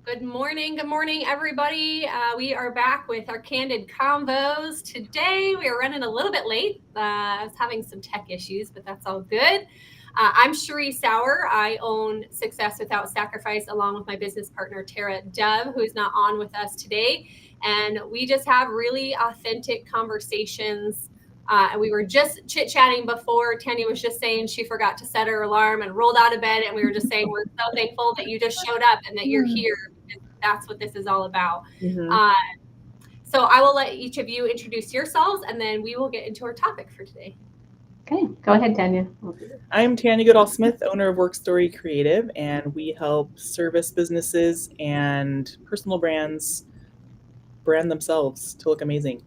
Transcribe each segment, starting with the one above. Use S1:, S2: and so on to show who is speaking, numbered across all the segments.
S1: Good morning, everybody. We are back with our Candid Convos. Today, we are running a little bit late. I was having some tech issues, but that's all good. I'm Cherie Sauer. I own Success Without Sacrifice, along with my business partner, Tara Dove, who is not on with us today. And we just have really authentic conversations. And we were just chit-chatting before. Tanya was just saying she forgot to set her alarm and rolled out of bed. And we were just saying, we're so thankful that you just showed up and that you're here. That's what this is all about.
S2: Mm-hmm.
S1: So I will let each of you introduce yourselves, and then we will get into our topic for today.
S3: Okay, go ahead, Tanya.
S2: I'm Tanya Goodall-Smith, owner of Work Story Creative, and we help service businesses and personal brands brand themselves to look amazing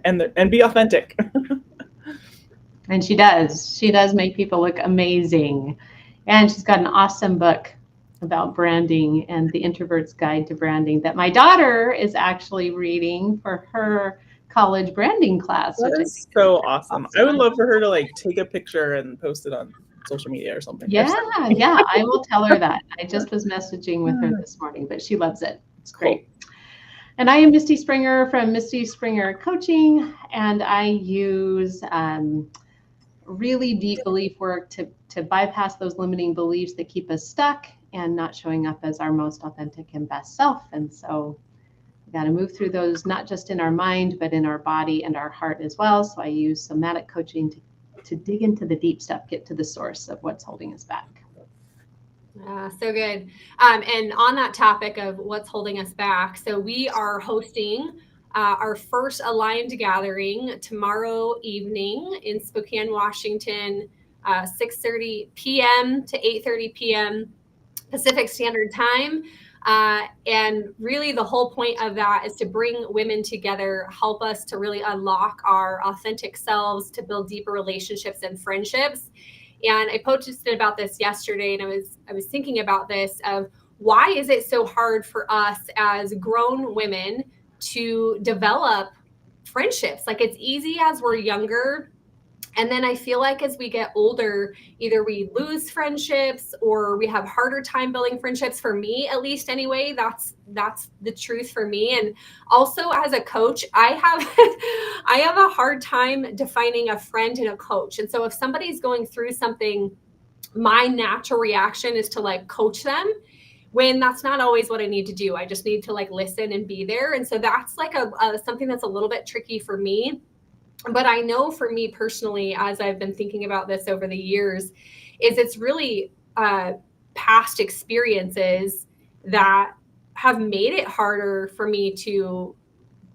S2: and be authentic.
S3: And she does. She does make people look amazing. And she's got an awesome book about branding and the Introvert's Guide to Branding that my daughter is actually reading for her college branding class.
S2: That is so awesome. I would love for her to take a picture and post it on social media or something.
S3: Yeah, I will tell her that. I just was messaging with her this morning, but she loves it. It's great. Cool. And I am Misty Springer from Misty Springer Coaching, and I use really deep belief work to bypass those limiting beliefs that keep us stuck and not showing up as our most authentic and best self. And so we got to move through those, not just in our mind, but in our body and our heart as well. So I use somatic coaching to dig into the deep stuff, get to the source of what's holding us back.
S1: So good. And on that topic of what's holding us back, so we are hosting our first aligned gathering tomorrow evening in Spokane, Washington, 6:30 p.m. to 8:30 p.m. Pacific Standard Time. And really the whole point of that is to bring women together, help us to really unlock our authentic selves, to build deeper relationships and friendships. And I posted about this yesterday, and I was thinking about this of why is it so hard for us as grown women to develop friendships? Like, it's easy as we're younger. And then I feel like as we get older, either we lose friendships or we have harder time building friendships. For me, at least anyway, that's the truth for me. And also as a coach, I have a hard time defining a friend and a coach. And so if somebody's going through something, my natural reaction is to coach them, when that's not always what I need to do. I just need to listen and be there. And so that's something that's a little bit tricky for me. But I know for me personally, as I've been thinking about this over the years, is it's really past experiences that have made it harder for me to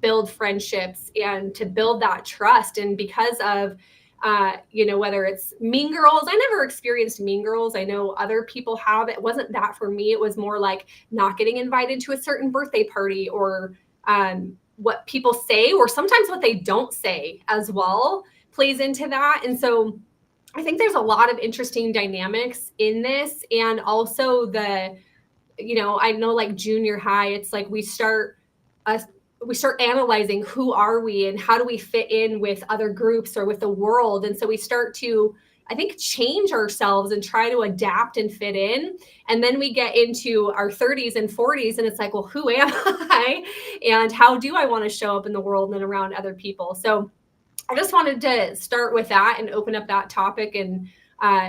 S1: build friendships and to build that trust. And because of, whether it's Mean Girls, I never experienced Mean Girls. I know other people have. It wasn't that for me. It was more like not getting invited to a certain birthday party or what people say, or sometimes what they don't say as well plays into that. And so I think there's a lot of interesting dynamics in this. And also I know junior high, it's we start analyzing who are we and how do we fit in with other groups or with the world. And so we start to, I think, change ourselves and try to adapt and fit in. And then we get into our 30s and 40s and it's well, who am I? And how do I want to show up in the world and around other people? So I just wanted to start with that and open up that topic. And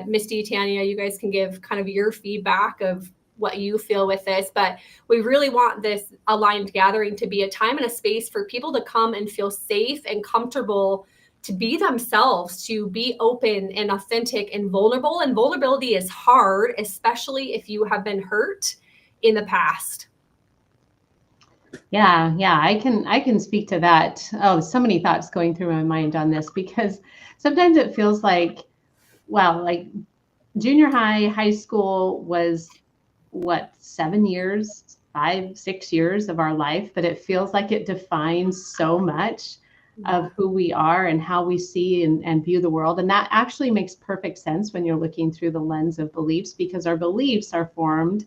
S1: Misty, Tanya, you guys can give kind of your feedback of what you feel with this. But we really want this aligned gathering to be a time and a space for people to come and feel safe and comfortable to be themselves, to be open and authentic and vulnerable. And vulnerability is hard, especially if you have been hurt in the past.
S3: Yeah, I can speak to that. Oh, so many thoughts going through my mind on this, because sometimes it feels like junior high school was 7 years, 5, 6 years of our life, but it feels like it defines so much of who we are and how we see and view the world. And that actually makes perfect sense when you're looking through the lens of beliefs, because our beliefs are formed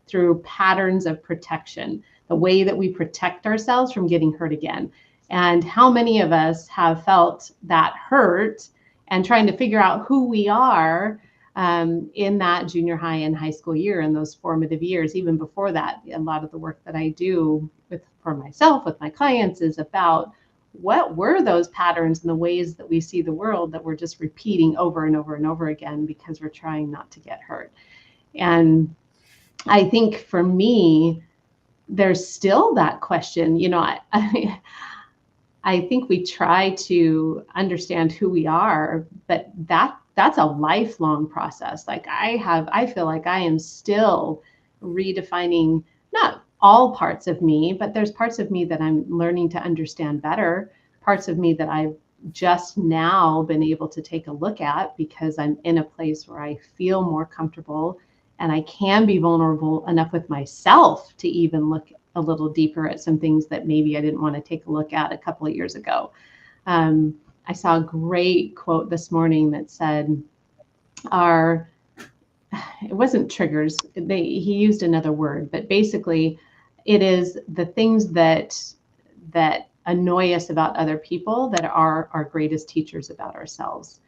S3: through patterns of protection, the way that we protect ourselves from getting hurt again. And how many of us have felt that hurt and trying to figure out who we are in that junior high and high school year, in those formative years. Even before that, a lot of the work that I do for myself, with my clients, is about what were those patterns and the ways that we see the world that we're just repeating over and over and over again because we're trying not to get hurt. And I think for me, there's still that question. I think we try to understand who we are, but that's a lifelong process. Like I feel like I am still redefining not all parts of me, but there's parts of me that I'm learning to understand better, parts of me that I've just now been able to take a look at because I'm in a place where I feel more comfortable and I can be vulnerable enough with myself to even look a little deeper at some things that maybe I didn't want to take a look at a couple of years ago. I saw a great quote this morning that said, it wasn't triggers, he used another word, but basically it is the things that annoy us about other people that are our greatest teachers about ourselves.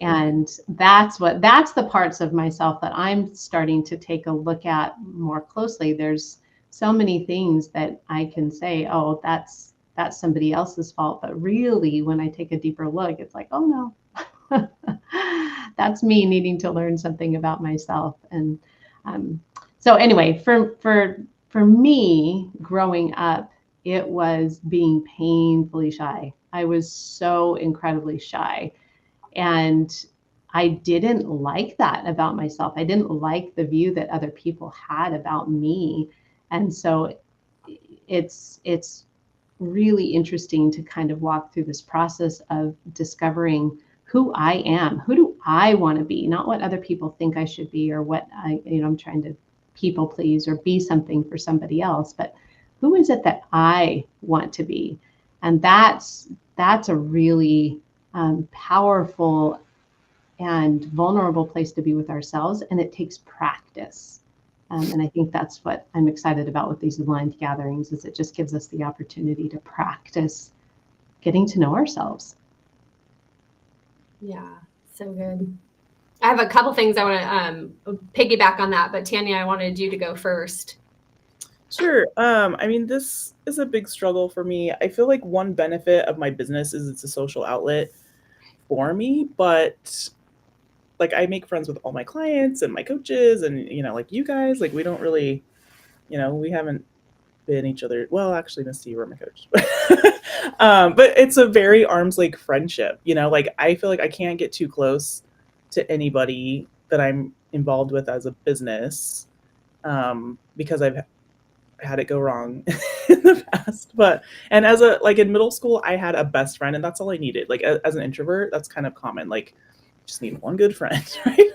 S3: And that's the parts of myself that I'm starting to take a look at more closely. There's so many things that I can say, oh, that's somebody else's fault. But really, when I take a deeper look, it's like, oh no, that's me needing to learn something about myself. And so anyway, for me, growing up, it was being painfully shy. I was so incredibly shy. And I didn't like that about myself. I didn't like the view that other people had about me. And so it's really interesting to kind of walk through this process of discovering who I am. Who do I want to be? Not what other people think I should be, or what I'm trying to people please or be something for somebody else, but who is it that I want to be? And that's a really powerful and vulnerable place to be with ourselves, and it takes practice. And I think that's what I'm excited about with these aligned gatherings, is it just gives us the opportunity to practice getting to know ourselves.
S1: Yeah, so good. I have a couple things I want to piggyback on that, but Tanya, I wanted you to go first.
S2: Sure. I mean, this is a big struggle for me. I feel like one benefit of my business is it's a social outlet for me, but like I make friends with all my clients and my coaches and, like you guys, like we don't really, we haven't been each other. Well, actually, Misty, you were my coach. But it's a very arm's length friendship, like I feel like I can't get too close to anybody that I'm involved with as a business because I've had it go wrong in the past. And as in middle school, I had a best friend and that's all I needed. Like as an introvert, that's kind of common. Like just need one good friend, right?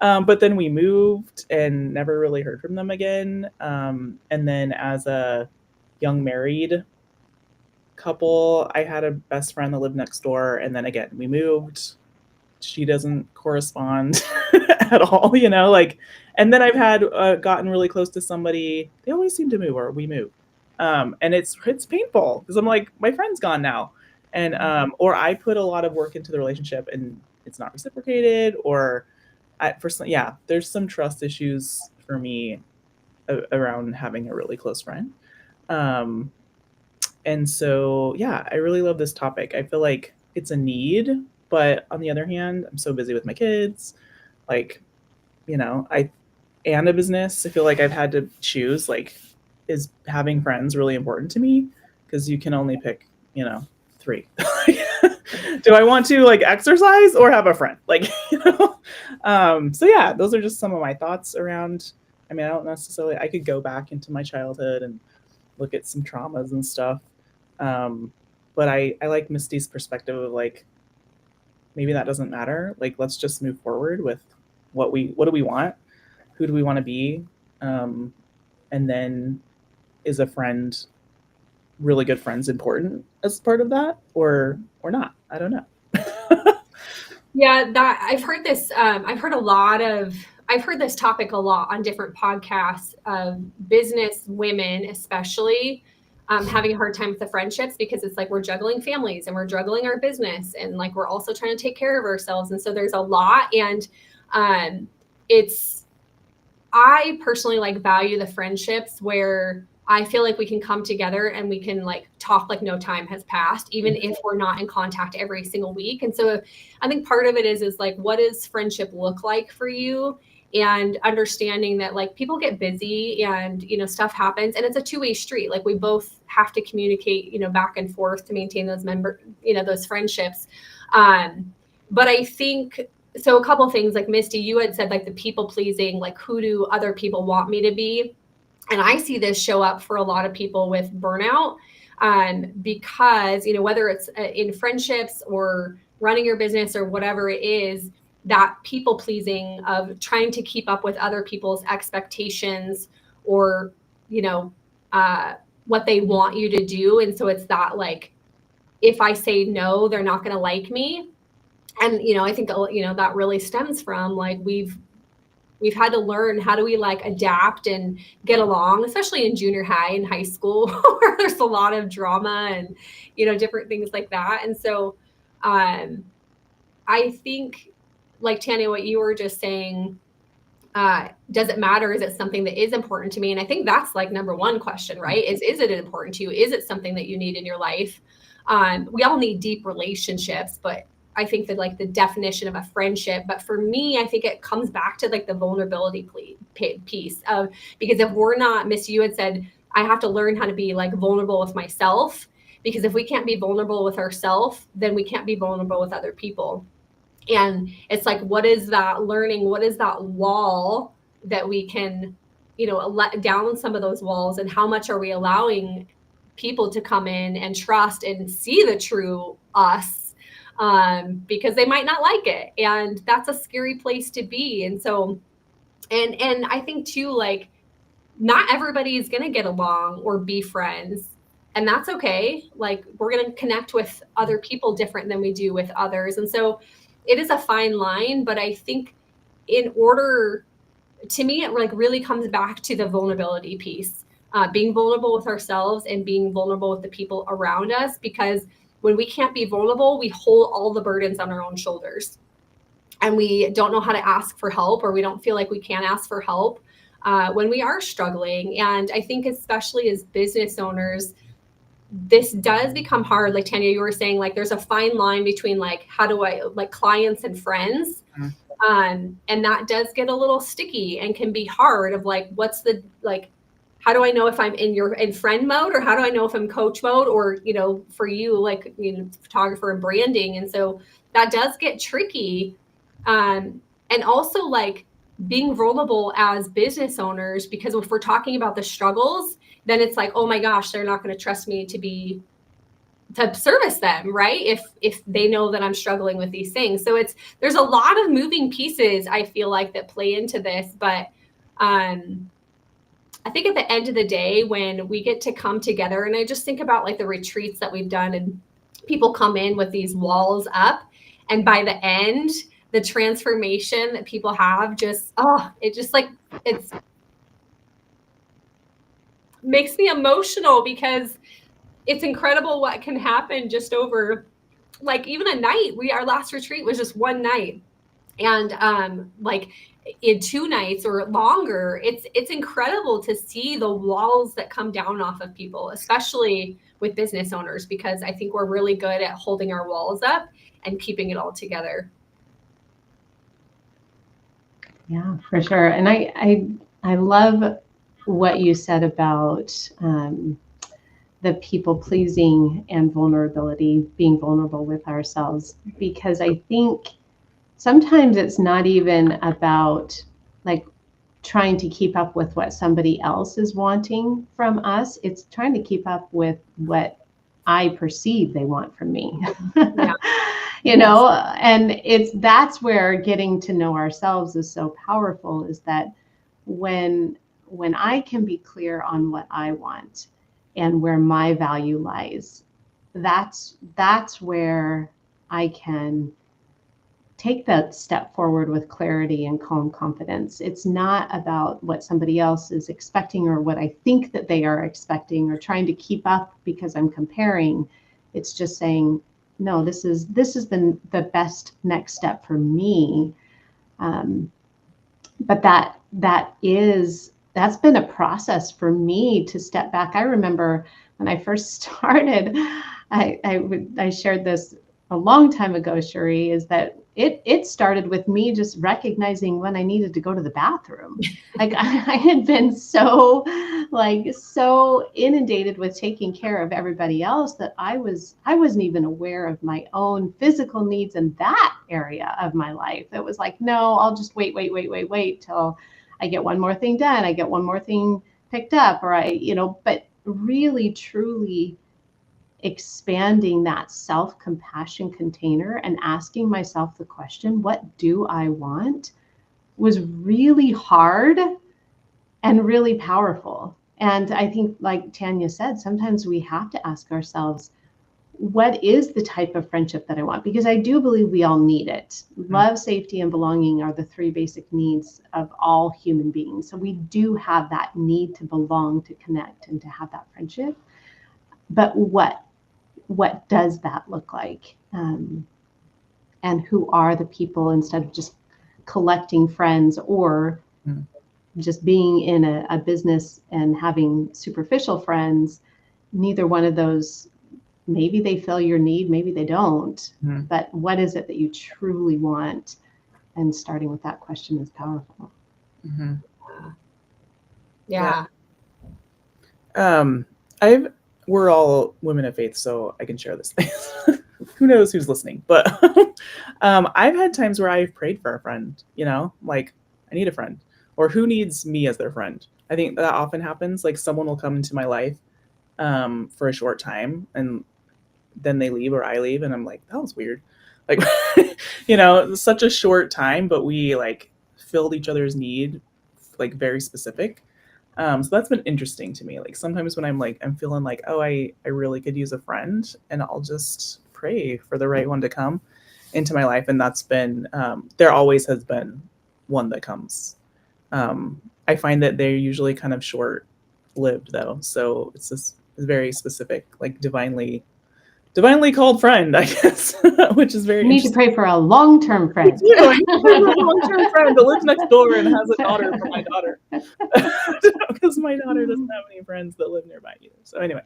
S2: But then we moved and never really heard from them again. And then as a young married couple, I had a best friend that lived next door. And then again, we moved. She doesn't correspond at all, and then I've had gotten really close to somebody. They always seem to move or we move. And it's painful because I'm like, my friend's gone now. And, or I put a lot of work into the relationship and it's not reciprocated, or there's some trust issues for me around having a really close friend. And so, I really love this topic. I feel like it's a need, but on the other hand, I'm so busy with my kids, and a business. I feel like I've had to choose, is having friends really important to me? Because you can only pick, 3. Do I want to exercise or have a friend? Those are just some of my thoughts around. I mean, I could go back into my childhood and look at some traumas and stuff. But I like Misty's perspective of maybe that doesn't matter. Let's just move forward with what do we want? Who do we want to be? And then is a friend, really good friends, important as part of that or not? I don't know.
S1: Yeah, I've heard this. I've heard this topic a lot on different podcasts of business women, especially having a hard time with the friendships because it's like we're juggling families and we're juggling our business and we're also trying to take care of ourselves. And so there's a lot. And I personally like value the friendships where I feel like we can come together and we can like talk like no time has passed, even if we're not in contact every single week. And so I think part of it is like, what does friendship look like for you? And understanding that like people get busy and, you know, stuff happens and it's a two-way street. Like we both have to communicate, you know, back and forth to maintain those friendships. But I think, so a couple of things, like Misty, you had said like the people pleasing, like who do other people want me to be? And I see this show up for a lot of people with burnout, because, you know, whether it's in friendships or running your business or whatever it is, that people pleasing of trying to keep up with other people's expectations or, you know, what they want you to do. And so it's that like, if I say no, they're not going to like me. And, you know, I think, you know, that really stems from like, we've had to learn how do we like adapt and get along, especially in junior high and high school where there's a lot of drama and, you know, different things like that. And so I think like Tanya, what you were just saying, does it matter? Is it something that is important to me? And I think that's like number one question, right? Is it important to you? Is it something that you need in your life? We all need deep relationships, but I think that like the definition of a friendship, but for me, I think it comes back to like the vulnerability piece of, because if we're not, Miss, you had said, I have to learn how to be like vulnerable with myself, because if we can't be vulnerable with ourselves, then we can't be vulnerable with other people. And it's like, what is that learning? What is that wall that we can, you know, let down some of those walls, and how much are we allowing people to come in and trust and see the true us? Because they might not like it, and that's a scary place to be. And so, and I think too, like, not everybody is going to get along or be friends, and that's okay. Like, we're going to connect with other people different than we do with others. And so it is a fine line, but I think in order, to me, it like really comes back to the vulnerability piece, being vulnerable with ourselves and being vulnerable with the people around us, because when we can't be vulnerable, we hold all the burdens on our own shoulders, and we don't know how to ask for help, or we don't feel like we can ask for help when we are struggling. And I think especially as business owners, this does become hard. Like Tanya, you were saying, like there's a fine line between like, how do I like clients and friends? And that does get a little sticky and can be hard of like, what's the, like, how do I know if I'm in friend mode, or how do I know if I'm coach mode, or, you know, for you, like, you know, photographer and branding. And so that does get tricky. And also like being vulnerable as business owners, because if we're talking about the struggles, then it's like, oh my gosh, they're not going to trust me to service them, right? If they know that I'm struggling with these things. So there's a lot of moving pieces, I feel like, that play into this. But I think at the end of the day, when we get to come together, and I just think about like the retreats that we've done, and people come in with these walls up, and by the end, the transformation that people have just, it just like, it's makes me emotional, because it's incredible what can happen just over like even a night. Our last retreat was just one night, and like in 2 nights or longer, it's incredible to see the walls that come down off of people, especially with business owners, because I think we're really good at holding our walls up and keeping it all together.
S3: Yeah, for sure. And I love what you said about the people pleasing and vulnerability, being vulnerable with ourselves, because I think sometimes it's not even about like trying to keep up with what somebody else is wanting from us. It's trying to keep up with what I perceive they want from me. Yeah. You know, and that's where getting to know ourselves is so powerful, is that when I can be clear on what I want and where my value lies, that's where I can take that step forward with clarity and calm confidence. It's not about what somebody else is expecting or what I think that they are expecting, or trying to keep up because I'm comparing. It's just saying, no, this is the best next step for me. But that's been a process for me to step back. I remember when I first started, I shared this a long time ago, Cherie, is that it started with me just recognizing when I needed to go to the bathroom. Like I had been so inundated with taking care of everybody else that I wasn't even aware of my own physical needs in that area of my life. It was like, no, I'll just wait till I get one more thing done. I get one more thing picked up, or but really truly expanding that self-compassion container and asking myself the question, what do I want, was really hard and really powerful. And I think, like Tanya said, sometimes we have to ask ourselves, what is the type of friendship that I want? Because I do believe we all need it. Love, safety, and belonging are the three basic needs of all human beings. So we do have that need to belong, to connect, and to have that friendship. But what does that look like? And who are the people, instead of just collecting friends or just being in a business and having superficial friends? Neither one of those, maybe they fill your need, maybe they don't. But what is it that you truly want? And starting with that question is powerful.
S1: Yeah.
S2: We're all women of faith, so I can share this thing. Who knows who's listening? But I've had times where I've prayed for a friend, like I need a friend, or who needs me as their friend. I think that often happens. Like someone will come into my life for a short time, and then they leave, or I leave, and I'm like, that was weird. Like, such a short time, but we like filled each other's need, like very specific. So that's been interesting to me. Like sometimes when I'm feeling like, oh, I really could use a friend, and I'll just pray for the right one to come into my life. And that's been, there always has been one that comes. I find that they're usually kind of short lived though. So it's this very specific, like divinely called friend, I guess, which is very
S3: You need to pray for a long-term friend.
S2: I need to pray for a long-term friend that lives next door and has a daughter for my daughter. Because my daughter doesn't have any friends that live nearby either. So anyway.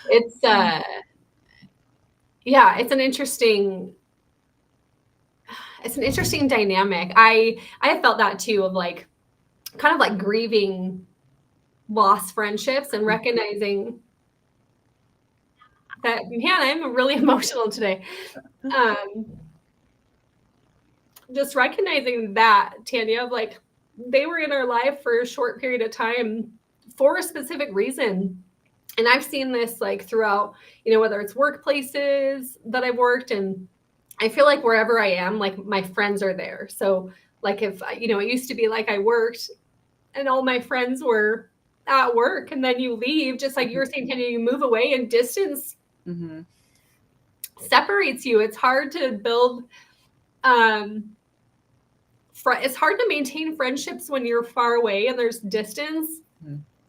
S1: It's an interesting dynamic. I have felt that too, of like kind of like grieving lost friendships and recognizing that, man, I'm really emotional today. Just recognizing that, Tanya, of like they were in our life for a short period of time for a specific reason. And I've seen this like throughout, whether it's workplaces that I've worked, and I feel like wherever I am, like my friends are there. So like if, it used to be like I worked and all my friends were at work, and then you leave, just like you were saying, Tanya, you move away, and distance separates you. It's hard to build, it's hard to maintain friendships when you're far away and there's distance.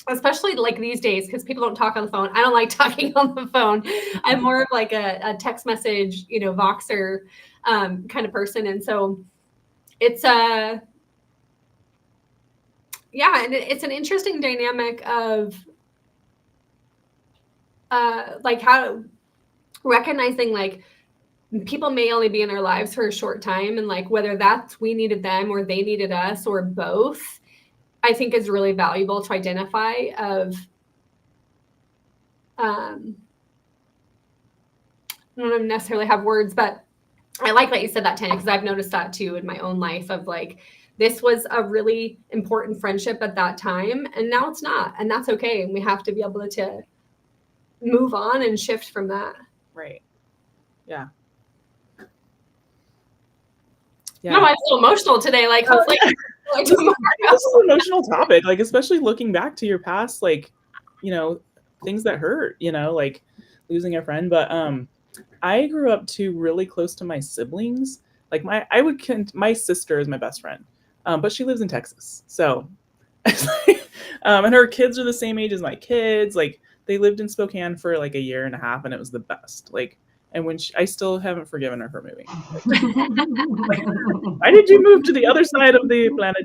S1: Especially like these days, because people don't talk on the phone. I don't like talking on the phone. I'm more of like a text message, Voxer kind of person. And so it's and it's an interesting dynamic of like how recognizing like people may only be in our lives for a short time, and like whether that's we needed them or they needed us or both, I think is really valuable to identify of, I don't necessarily have words, but I like that you said that, Tanya, because I've noticed that too in my own life of like, this was a really important friendship at that time, and now it's not, and that's okay. And we have to be able to move on and shift from that.
S2: Right. Yeah.
S1: No, I'm so emotional today. Like, hopefully,
S2: this is an emotional topic. Like, especially looking back to your past, like, things that hurt. Like losing a friend. But I grew up too really close to my siblings. Like my sister is my best friend, but she lives in Texas. So, and her kids are the same age as my kids. Like they lived in Spokane for like a year and a half, and it was the best. Like And when I still haven't forgiven her for moving. Why did you move to the other side of the planet?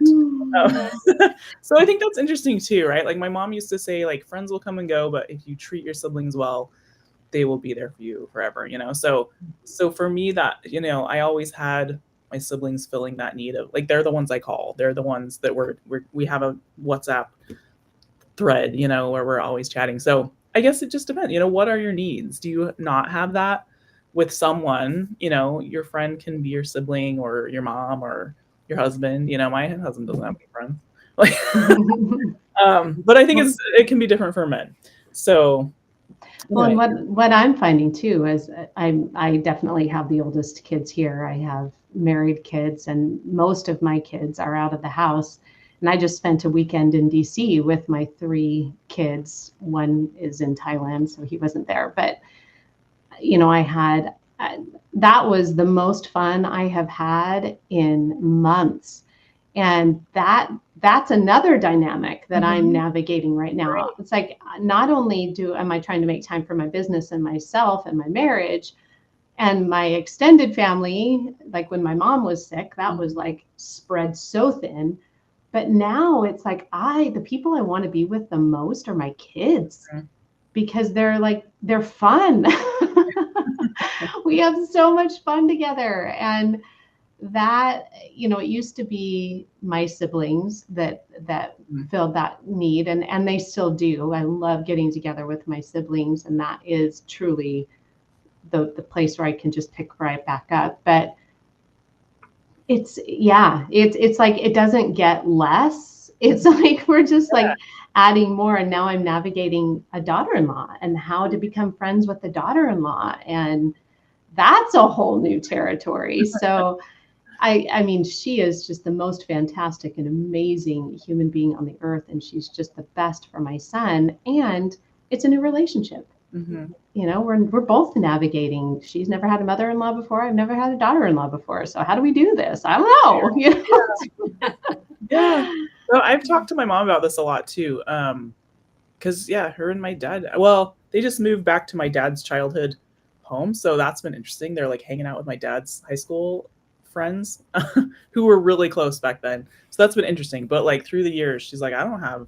S2: So I think that's interesting too, right? Like my mom used to say, like, friends will come and go, but if you treat your siblings well, they will be there for you forever, So for me, that, I always had my siblings filling that need of, like, they're the ones I call. They're the ones that we have a WhatsApp thread, where we're always chatting. So I guess it just depends. What are your needs? Do you not have that with someone? Your friend can be your sibling or your mom or your husband. My husband doesn't have any friends. Like, but I think it can be different for men. So,
S3: well, and what I'm finding too is I definitely have the oldest kids here. I have married kids, and most of my kids are out of the house. And I just spent a weekend in DC with my 3 kids. One is in Thailand, so he wasn't there. But, that was the most fun I have had in months. And that's another dynamic that I'm navigating right now. Right. It's like, not only am I trying to make time for my business and myself and my marriage and my extended family, like when my mom was sick, that was like spread so thin. But now it's like the people I want to be with the most are my kids, because they're fun. We have so much fun together. And that, it used to be my siblings that filled that need, and they still do. I love getting together with my siblings, and that is truly the place where I can just pick right back up. But it's like it doesn't get less. It's like we're just like adding more. And now I'm navigating a daughter-in-law and how to become friends with the daughter-in-law, and that's a whole new territory. So I mean, she is just the most fantastic and amazing human being on the earth, and she's just the best for my son. And it's a new relationship. We're both navigating. She's never had a mother-in-law before. I've never had a daughter-in-law before. So how do we do this? I don't know.
S2: Yeah. So I've talked to my mom about this a lot too. Because her and my dad, well, they just moved back to my dad's childhood home. So that's been interesting. They're like hanging out with my dad's high school friends who were really close back then. So that's been interesting. But like through the years, she's like, I don't have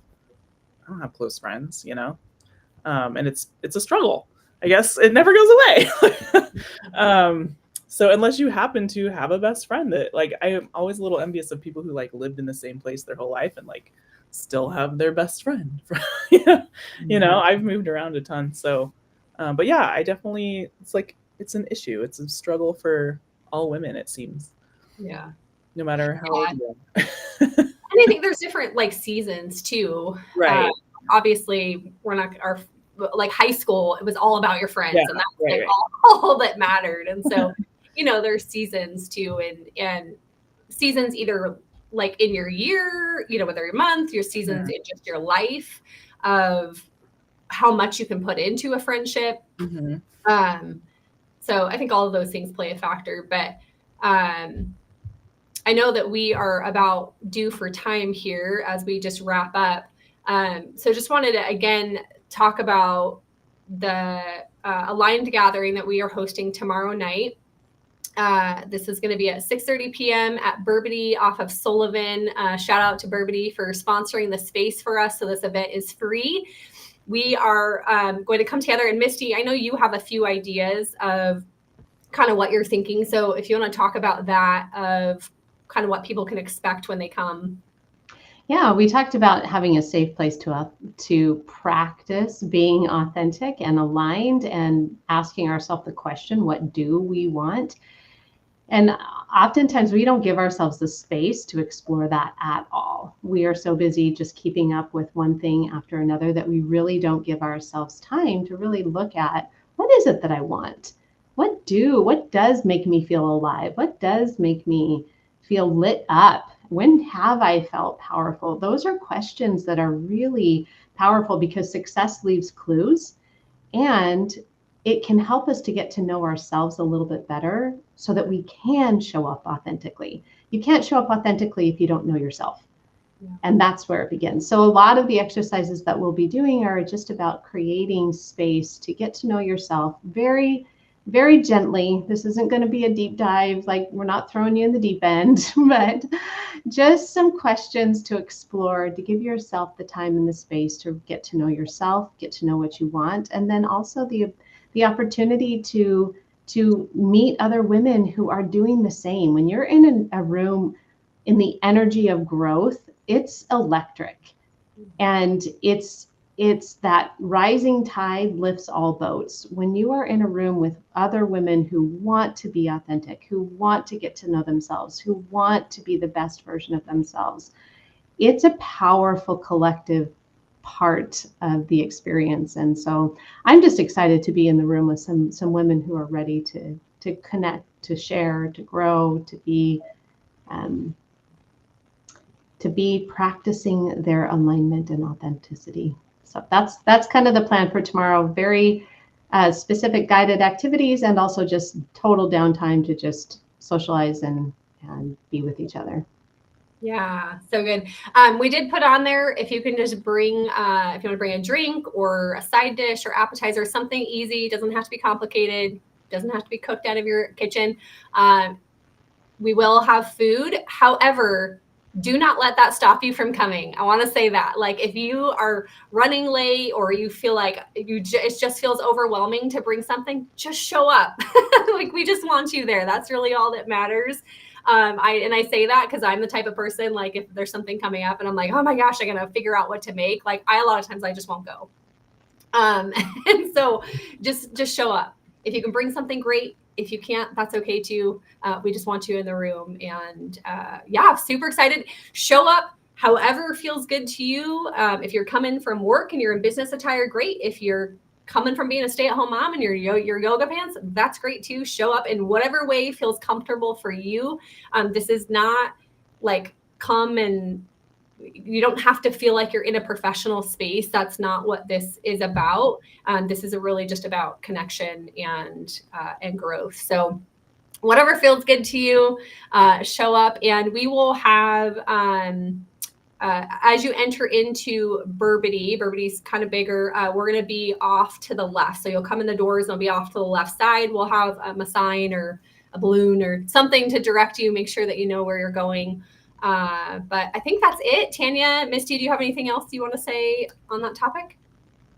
S2: close friends, and it's a struggle. I guess it never goes away. So unless you happen to have a best friend that, like, I am always a little envious of people who like lived in the same place their whole life and like still have their best friend. I've moved around a ton. So, but yeah, I definitely, it's an issue. It's a struggle for all women, it seems.
S1: Yeah.
S2: No matter how old you are.
S1: And I think there's different like seasons too.
S2: Right.
S1: Obviously, we're not like high school. It was all about your friends, and that's all that mattered. And so, there's seasons too, and seasons either like in your year, whether your month, your seasons in just your life of how much you can put into a friendship. So I think all of those things play a factor, but I know that we are about due for time here as we just wrap up. So just wanted to, again, talk about the Aligned Gathering that we are hosting tomorrow night. This is going to be at 6:30 p.m. at Burbity off of Sullivan. Shout out to Burbity for sponsoring the space for us. So this event is free. We are going to come together. And Misty, I know you have a few ideas of kind of what you're thinking. So if you want to talk about that, of kind of what people can expect when they come.
S3: Yeah, we talked about having a safe place to practice being authentic and aligned, and asking ourselves the question, what do we want? And oftentimes we don't give ourselves the space to explore that at all. We are so busy just keeping up with one thing after another that we really don't give ourselves time to really look at, what is it that I want? What does make me feel alive? What does make me feel lit up? When have I felt powerful? Those are questions that are really powerful, because success leaves clues, and it can help us to get to know ourselves a little bit better so that we can show up authentically. You can't show up authentically if you don't know yourself. Yeah. And that's where it begins. So a lot of the exercises that we'll be doing are just about creating space to get to know yourself very very gently. This isn't going to be a deep dive, like we're not throwing you in the deep end, but just some questions to explore, to give yourself the time and the space to get to know yourself, get to know what you want, and then also the opportunity to meet other women who are doing the same. When you're in a room in the energy of growth, it's electric, and it's that rising tide lifts all boats. When you are in a room with other women who want to be authentic, who want to get to know themselves, who want to be the best version of themselves, it's a powerful collective part of the experience. And so I'm just excited to be in the room with some women who are ready to connect, to share, to grow, to be practicing their alignment and authenticity. So that's kind of the plan for tomorrow. Very specific guided activities, and also just total downtime to just socialize and be with each other.
S1: Yeah, so good. We did put on there, if you can just bring, if you want to bring a drink or a side dish or appetizer, something easy, doesn't have to be complicated, doesn't have to be cooked out of your kitchen. We will have food. However, do not let that stop you from coming. I want to say that, like, if you are running late or you feel like it just feels overwhelming to bring something, just show up. Like, we just want you there. That's really all that matters. I say that because I'm the type of person, like, if there's something coming up and I'm like, oh my gosh, I gotta figure out what to make. Like, a lot of times I just won't go. And so just show up. If you can bring something, great. If you can't, that's okay too. We just want you in the room. And yeah, super excited. Show up however feels good to you. If you're coming from work and you're in business attire, great. If you're coming from being a stay-at-home mom and your yoga pants, that's great too. Show up in whatever way feels comfortable for you. This is not like come and you don't have to feel like you're in a professional space. That's not what this is about. This is really just about connection and growth. So whatever feels good to you, show up. And we will have, as you enter into Burbity's kind of bigger, we're going to be off to the left. So you'll come in the doors and it'll be off to the left side. We'll have a sign or a balloon or something to direct you, make sure that you know where you're going. But I think that's it. Tanya, Misty, do you have anything else you want to say on that topic?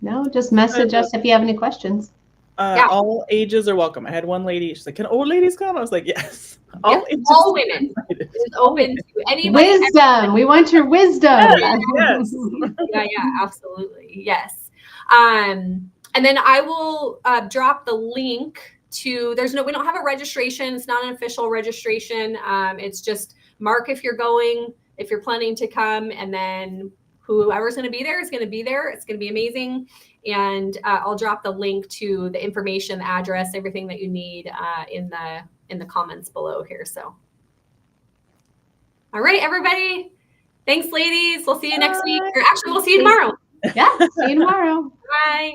S3: No, just message us if you have any questions.
S1: Yeah.
S2: All ages are welcome. I had one lady, she's like, can old ladies come? I was like, yes.
S1: All women. It's open to anybody.
S3: Wisdom. We want your wisdom.
S2: Yes.
S1: Yeah, absolutely. Yes. And then I will drop the link to, we don't have a registration. It's not an official registration. It's just mark if you're going, if you're planning to come, and then whoever's going to be there is going to be there. It's going to be amazing. And I'll drop the link to the information, the address, everything that you need in the comments below here. So, all right, everybody. Thanks, ladies. We'll see you next week. Or actually, we'll see you tomorrow.
S3: Yeah, see you tomorrow.
S1: Bye.